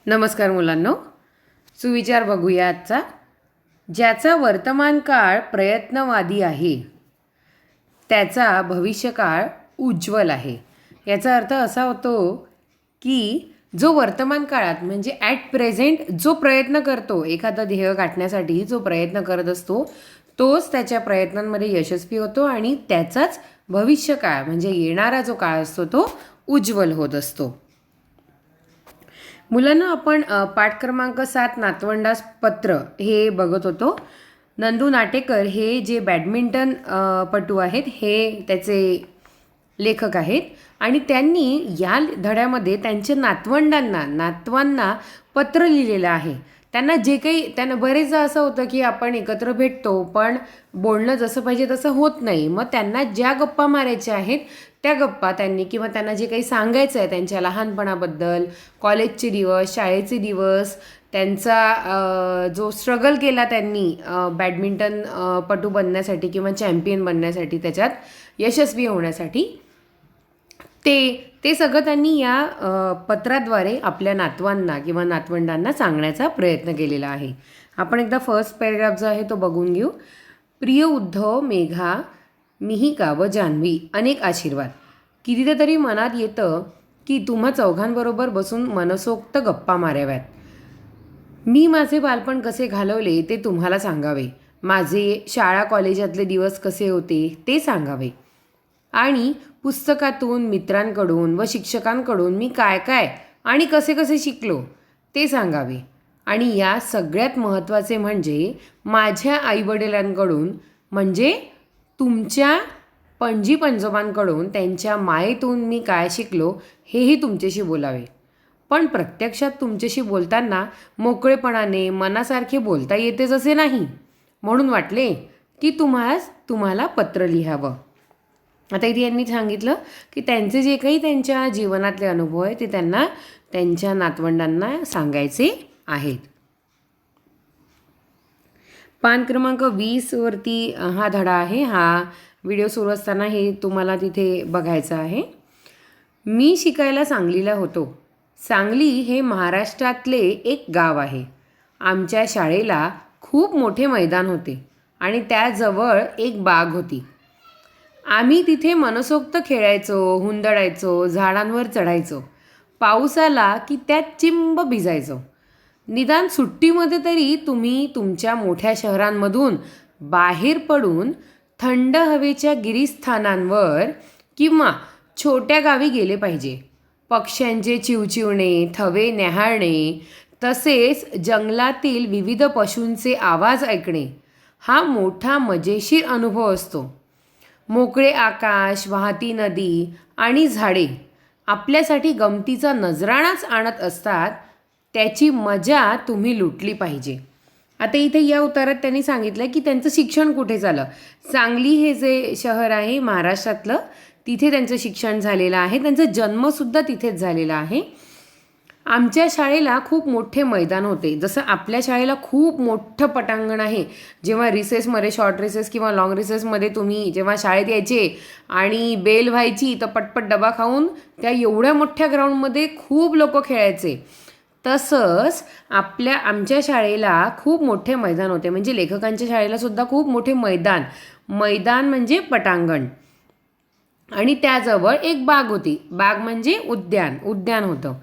नमस्कार मुलांनो, सुविचार बघूया आजचा. ज्याचा वर्तमान काळ प्रयत्नवादी आहे त्याचा भविष्यकाळ उज्ज्वल आहे. याचा अर्थ असा होतो की जो वर्तमान काळात म्हणजे ॲट प्रेझेंट जो प्रयत्न करतो, एखादं ध्येय गाठण्यासाठी जो प्रयत्न करत असतो तोच त्याच्या प्रयत्नांमध्ये यशस्वी होतो आणि त्याचाच भविष्यकाळ म्हणजे येणारा जो काळ असतो तो उज्ज्वल होत असतो. मुलांना आपण पाठ क्रमांक 7 नातवंडास पत्र हे बघत होतो. नंदू नाटेकर हे जे बॅडमिंटन पटू आहेत हे त्याचे लेखक आहेत आणि त्यांनी या धड्यामध्ये त्यांच्या नातवांना पत्र लिहिलेलं आहे. त्यांना बरेचदा असं होतं की आपण एकत्र भेटतो पण बोलणं जसं पाहिजे तसं होत नाही. मग त्यांना ज्या गप्पा मारायच्या आहेत त्या गप्पा किंवा त्यांना जे काही सांगायचं आहे त्यांच्या लहानपणाबद्दल, कॉलेजचे दिवस, शाळेचे दिवस, त्यांचा जो स्ट्रगल केला त्यांनी बॅडमिंटन पटू बनण्यासाठी किंवा चॅम्पियन बनण्यासाठी, त्याच्यात यशस्वी होण्यासाठी, ते सगळं त्यांनी या पत्राद्वारे आपल्या नातवांना किंवा नातवंडांना सांगण्याचा प्रयत्न केलेला आहे. आपण एकदा फर्स्ट पॅरेग्राफ जो आहे तो बघून घेऊ. प्रिय उद्धव, मेघा, मिहिका व जान्हवी, अनेक आशीर्वाद. कितीतरी मनात येतं की तुम्हा चौघांबरोबर बसून मनसोक्त गप्पा माराव्यात. मी माझे बालपण कसे घालवले ते तुम्हाला सांगावे. माझे शाळा कॉलेजातले दिवस कसे होते ते सांगावे. आणि पुस्तकातून, मित्रांकडून व शिक्षकांकडून मी काय काय आणि कसे कसे शिकलो ते सांगावे. आणि या सगळ्यात महत्त्वाचे म्हणजे माझ्या आईवडिलांकडून म्हणजे तुमच्या पणजी पंजोबांकडून त्यांच्या मायेतून मी काय शिकलो हेही तुमच्याशी बोलावे. पण प्रत्यक्षात तुमच्याशी बोलताना मोकळेपणाने मनासारखे बोलता येतेच असे नाही. म्हणून वाटले की तुम्हाला पत्र लिहावं. आता इथे यांनी सांगितलं की त्यांचे जे काही त्यांच्या जीवनातले अनुभव आहे ते त्यांना त्यांच्या नातवंडांना सांगायचे आहेत. पान क्रमांक 20 वरती हा धडा आहे. हा व्हिडिओ सुरू असताना हे तुम्हाला तिथे बघायचं आहे. मी शिकायला सांगलीला होतो. सांगली हे महाराष्ट्रातले एक गाव आहे. आमच्या शाळेला खूप मोठे मैदान होते आणि त्याजवळ एक बाग होती. आम्ही तिथे मनसोक्त खेळायचो, हुंदडायचो, झाडांवर चढायचो. पाऊस आला की त्यात चिंब भिजायचो. निदान सुट्टीमध्ये तरी तुम्ही तुमच्या मोठ्या शहरांमधून बाहेर पडून थंड हवेच्या गिरीस्थानांवर किंवा छोट्या गावी गेले पाहिजे. पक्ष्यांचे चिवचिवणे, थवे न्याहाळणे, तसेच जंगलातील विविध पशूंचे आवाज ऐकणे हा मोठा मजेशीर अनुभव असतो. मोकळे आकाश, वाहती नदी आणि झाडे आपल्यासाठी गमतीचा नजराणाच आणत असतात. त्याची मजा तुम्ही लुटली पाहिजे. आता इथे या उतारात त्यांनी सांगितलं की त्यांचं शिक्षण कुठे झालं. सांगली हे जे शहर आहे महाराष्ट्रातलं, तिथे त्यांचं शिक्षण झालेलं आहे. त्यांचा जन्मसुद्धा तिथेच झालेला आहे. आमच्या शाळेला खूप मोठे मैदान होते. जसं आपल्या शाळेला खूप मोठं पटांगण आहे. जेव्हा रिसेसमध्ये, शॉर्ट रिसेस किंवा लॉंग रिसेसमध्ये तुम्ही जेव्हा शाळेत यायचे आणि बेल व्हायची तर पटपट डबा खाऊन त्या एवढ्या मोठ्या ग्राउंडमध्ये खूप लोक खेळायचे. तसंच आमच्या शाळेला खूप मोठे मैदान होते. म्हणजे लेखकांच्या शाळेला सुद्धा खूप मोठे मैदान म्हणजे पटांगण. आणि त्याजवळ एक बाग होती. बाग म्हणजे उद्यान होतं,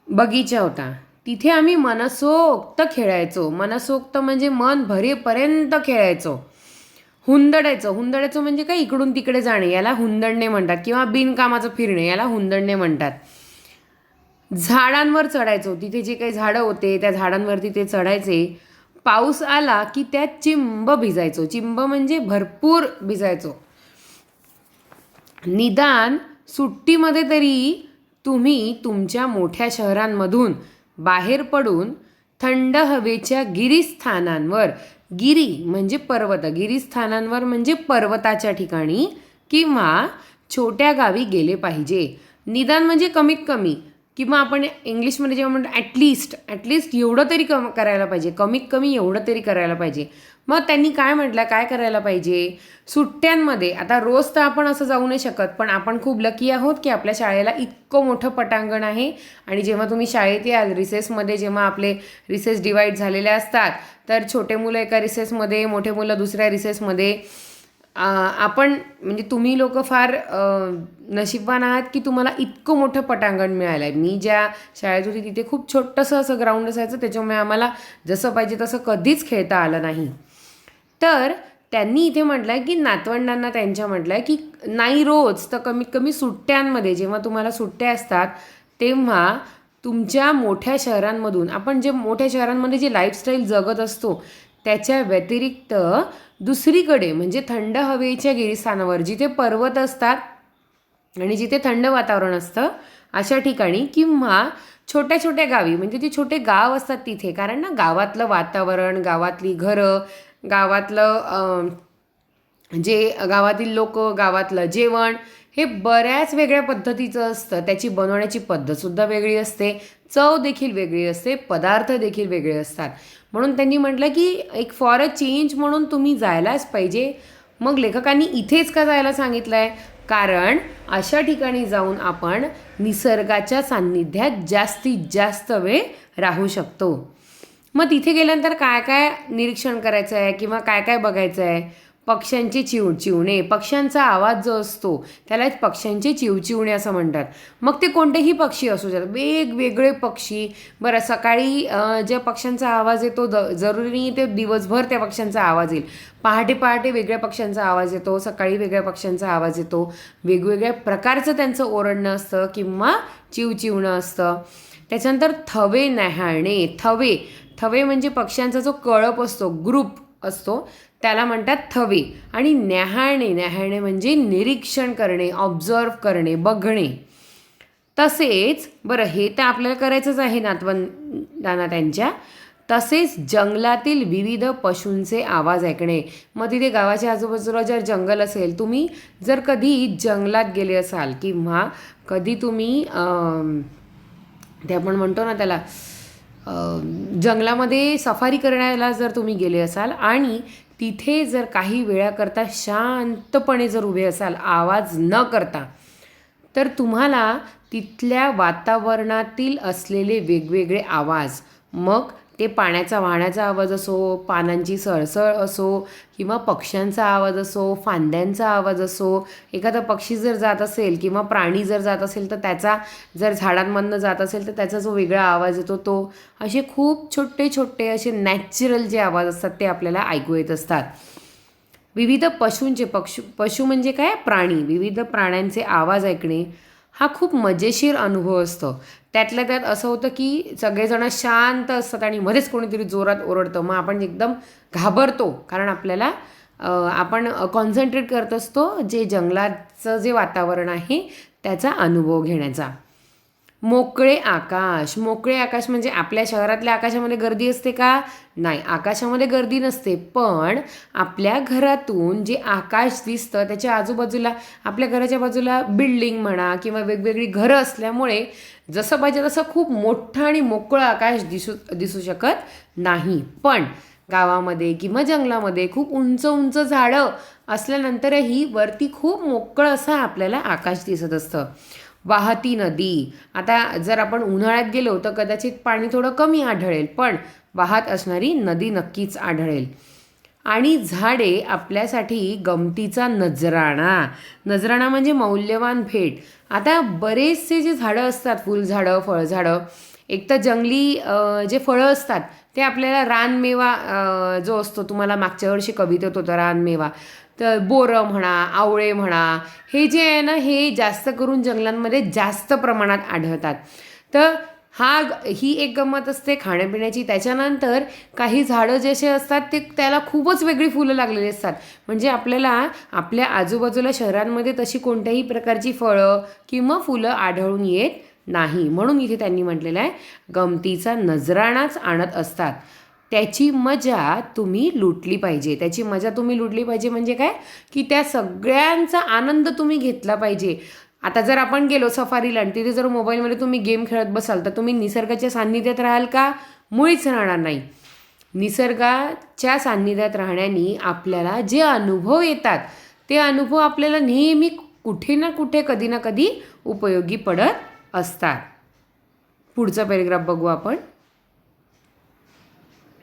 बगीचा होता. तिथे आम्ही मनसोक्त खेळायचो. मनसोक्त म्हणजे मन भरेपर्यंत खेळायचो. हुंदडायचो म्हणजे काय, इकडून तिकडे जाणे याला हुंदडणे म्हणतात किंवा बिनकामाचं फिरणे याला हुंदडणे म्हणतात. झाडांवर चढायचो. तिथे जे काही झाडं होते त्या झाडांवरती ते चढायचे. पाऊस आला की त्यात चिंब भिजायचो. चिंब म्हणजे भरपूर भिजायचो. निदान सुट्टीमध्ये तरी तुम्ही तुमच्या मोठ्या शहरांमधून बाहेर पडून थंड हवेच्या गिरीस्थानांवर, गिरी म्हणजे पर्वत, गिरीस्थानांवर म्हणजे पर्वताच्या ठिकाणी किंवा छोट्या गावी गेले पाहिजे. निदान म्हणजे कमीत कमी किंवा आपण इंग्लिशमध्ये जेव्हा म्हणतो ॲटलिस्ट एवढं तरी करायला पाहिजे, कमीत कमी एवढं तरी करायला पाहिजे. मग त्यांनी काय म्हटलं, काय करायला पाहिजे सुट्ट्यांमध्ये. आता रोज तर आपण असं जाऊ नाही शकत, पण आपण खूप लकी आहोत की आपल्या शाळेला इतकं मोठं पटांगण आहे. आणि जेव्हा तुम्ही शाळेत याल रिसेसमध्ये, जेव्हा आपले रिसेस डिवाईड झालेले असतात, तर छोटे मुलं एका रिसेसमध्ये, मोठे मुलं दुसऱ्या रिसेसमध्ये. आपण म्हणजे तुम्ही लोक फार नशीबवान आहात की तुम्हाला इतकं मोठं पटांगण मिळालं आहे. मी ज्या शाळेत होती तिथे खूप छोटंसं असं ग्राउंड असायचं, त्याच्यामुळे आम्हाला जसं पाहिजे तसं कधीच खेळता आलं नाही. तर त्यांनी इथे म्हटलं आहे की नातवंडांना त्यांच्या म्हटलं आहे की नाही रोज तर कमीत कमी सुट्ट्यांमध्ये, जेव्हा तुम्हाला सुट्ट्या असतात तेव्हा तुमच्या मोठ्या शहरांमधून, आपण जे मोठ्या शहरांमध्ये जे लाईफस्टाईल जगत असतो त्याच्या व्यतिरिक्त दुसरीकडे म्हणजे थंड हवेच्या गिरीस्थानावर, जिथे पर्वत असतात आणि जिथे थंड वातावरण असतं अशा ठिकाणी, किंवा छोट्या छोट्या गावी, म्हणजे ते छोटे गाव असतात तिथे. कारण ना गावातलं वातावरण, गावातली घरं, गावातलं जे गावातील लोक, गावातलं जेवण हे बऱ्याच वेगळ्या पद्धतीचं असतं. त्याची बनवण्याची पद्धतसुद्धा वेगळी असते, चव देखील वेगळी असते, पदार्थ देखील वेगळे असतात. म्हणून त्यांनी म्हटलं की एक फॉर अ चेंज म्हणून तुम्ही जायलाच पाहिजे. मग लेखकांनी इथेच का जायला सांगितलं आहे? कारण अशा ठिकाणी जाऊन आपण निसर्गाच्या सान्निध्यात जास्तीत जास्त वेळ राहू शकतो. मग तिथे गेल्यानंतर काय काय निरीक्षण करायचं आहे किंवा काय काय बघायचं आहे? पक्ष्यांचे चिवचिवणे, पक्ष्यांचा आवाज जो असतो त्यालाच पक्ष्यांचे चिवचिवणे असं म्हणतात. मग ते कोणतेही पक्षी असू शकतात, वेगवेगळे पक्षी. बरं, सकाळी ज्या पक्ष्यांचा आवाज येतो जरुरी नाही ते दिवसभर त्या पक्ष्यांचा आवाज येईल. पहाटे पहाटे वेगळ्या पक्ष्यांचा आवाज येतो, सकाळी वेगळ्या पक्ष्यांचा आवाज येतो. वेगवेगळ्या प्रकारचं त्यांचं ओरडणं असतं किंवा चिवचिवणं असतं. त्याच्यानंतर थवे न्याहाळणे. थवे म्हणजे पक्ष्यांचा जो कळप असतो, ग्रुप असतो, त्याला म्हणतात थवे. आणि न्याहाळणे म्हणजे निरीक्षण करणे, ऑब्झर्व करणे, बघणे. तसेच बरं, हे तर आपल्याला करायचंच आहे नातवंडांना त्यांच्या. तसेच जंगलातील विविध पशूंचे आवाज ऐकणे. मग तिथे गावाच्या आजूबाजूला जर जंगल असेल, तुम्ही जर कधी जंगलात गेले असाल किंवा कधी तुम्ही ते आपण म्हणतो ना त्याला जंगलामध्ये सफारी करण्याला जर तुम्ही गेले असाल आणि तिथे जर काही वेळाकरता शांतपणे जर उभे असाल आवाज न करता, तर तुम्हाला तिथल्या वातावरणातील असलेले वेगवेगळे आवाज, मग ते पाण्याचा वाहण्याचा आवाज असो, पानांची सळसळ असो किंवा पक्ष्यांचा आवाज असो, फांद्यांचा आवाज असो, एखादा पक्षी जर जात असेल किंवा प्राणी जर जात असेल तर त्याचा, जर झाडांमधनं जात असेल तर त्याचा जो वेगळा आवाज येतो तो, असे खूप छोटे छोटे असे नॅचरल जे आवाज असतात ते आपल्याला ऐकू येत असतात. विविध पशूंचे, पशु म्हणजे काय? प्राणी. विविध प्राण्यांचे आवाज ऐकणे हा खूप मजेशीर अनुभव असतो. त्यातल्या त्यात असं होतं की सगळेजण शांत असतात आणि मध्येच कोणीतरी जोरात ओरडतं, मग आपण एकदम घाबरतो. कारण आपल्याला आपण कॉन्सन्ट्रेट करत असतो जे जंगलाचं जे वातावरण आहे त्याचा अनुभव घेण्याचा. मोकळे आकाश. मोकळे आकाश म्हणजे आपल्या शहरातल्या आकाशामध्ये गर्दी असते का? नाही, आकाशामध्ये गर्दी नसते. पण आपल्या घरातून जे आकाश दिसतं त्याच्या आजूबाजूला, आपल्या घराच्या बाजूला बिल्डिंग म्हणा किंवा वेगवेगळी घरं असल्यामुळे जसं पाहिजे तसं खूप मोठं आणि मोकळं आकाश दिसू शकत नाही. पण गावामध्ये किंवा जंगलामध्ये खूप उंच उंच झाडं असल्यानंतरही वरती खूप मोकळं असं आपल्याला आकाश दिसत असतं. वाहती नदी. आता जर आपण उन्हाळ्यात गेलो तर कदाचित पाणी थोडं कमी आढळेल, पण वाहत असणारी नदी नक्कीच आढळेल. आणि झाडे आपल्यासाठी गमतीचा नजराणा म्हणजे मौल्यवान भेट. आता बरेचसे जे झाडं असतात, फुलझाडं, फळझाडं, एक तर जंगली जे फळं असतात ते आपल्याला रानमेवा जो असतो, तुम्हाला मागच्या वर्षी कवितेत होतं रानमेवा, तर बोरं म्हणा, आवळे म्हणा, हे जे आहे ना हे जास्त करून जंगलांमध्ये जास्त प्रमाणात आढळतात. तर ही एक गंमत असते खाण्यापिण्याची. त्याच्यानंतर काही झाडं जसे असतात ते त्याला खूपच वेगळी फुलं लागलेली असतात. म्हणजे आपल्याला आपल्या आजूबाजूला शहरांमध्ये तशी कोणत्याही प्रकारची फळं किंवा फुलं आढळून येत नाही. म्हणून इथे त्यांनी म्हटलेलं आहे गमतीचा नजराणाच आणत असतात. त्याची मजा तुम्ही लुटली पाहिजे. म्हणजे काय की त्या सगळ्यांचा आनंद तुम्ही घेतला पाहिजे. आता जर आपण गेलो सफारीला आणि तिथे जर मोबाईलमध्ये तुम्ही गेम खेळत बसाल तर तुम्ही निसर्गाच्या सान्निध्यात राहाल का? मुळीच राहणार नाही. निसर्गाच्या सान्निध्यात राहण्याने आपल्याला जे अनुभव येतात ते अनुभव आपल्याला नेहमी कुठे ना कुठे कधी ना कधी उपयोगी पडत असतात. पुढचा पॅरेग्राफ बघू आपण.